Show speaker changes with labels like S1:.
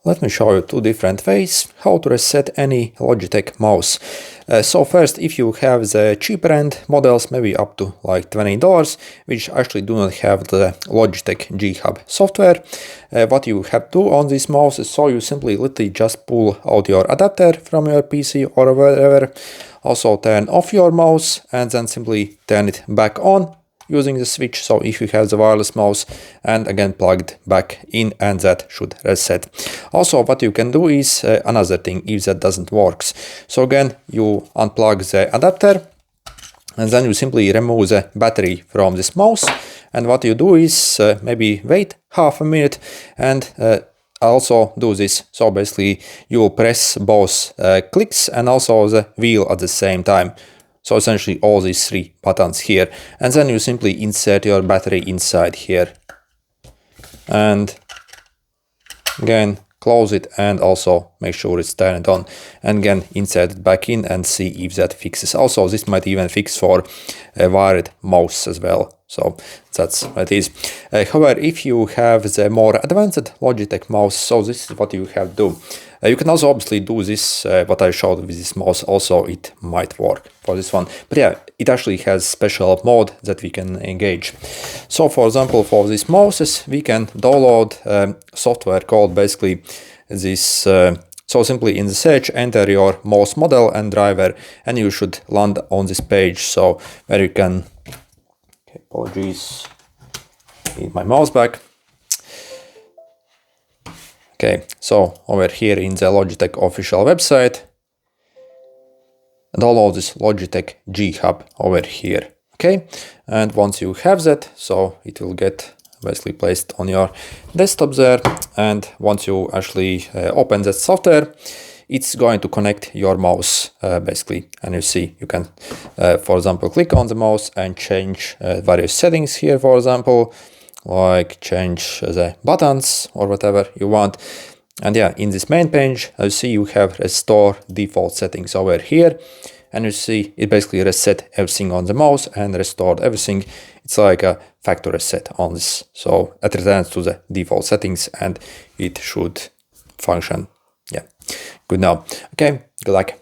S1: Let me show you two different ways how to reset any Logitech mouse. So first, if you have the cheaper end models, maybe up to like $20, which actually do not have the Logitech G Hub software, what you have to do on this mouse is so you simply literally just pull out your adapter from your PC or wherever, also turn off your mouse and then simply turn it back on using the switch. So if you have the wireless mouse, and again plug it back in, and that should reset. Also, what you can do is another thing if that doesn't work. So again, you unplug the adapter and then you simply remove the battery from this mouse, and what you do is maybe wait half a minute and also do this. So basically you press both clicks and also the wheel at the same time. So essentially all these three buttons here, and then you simply insert your battery inside here and again close it and also make sure it's turned on, and again insert it back in and see if that fixes. Also, this might even fix for a wired mouse as well. So that's what it is. However, if you have the more advanced Logitech mouse, so this is what you have to do. You can also obviously do this, what I showed with this mouse, also it might work for this one. But yeah, it actually has special mode that we can engage. So for example, for these mouses, we can download software called basically this, so simply in the search, enter your mouse model and driver, and you should land on this page. So where you can, okay, apologies, need my mouse back. Okay, so over here in the Logitech official website, download this Logitech G Hub over here. Okay, and once you have that, so it will get basically placed on your desktop there, and once you actually open that software, it's going to connect your mouse basically, and you see you can for example click on the mouse and change various settings here, for example, like change the buttons or whatever you want. And yeah, in this main page, you see you have restore default settings over here, and you see it basically reset everything on the mouse and restored everything. It's like a factory reset on this, so it returns to the default settings and it should function. Yeah, good now. Okay, good luck.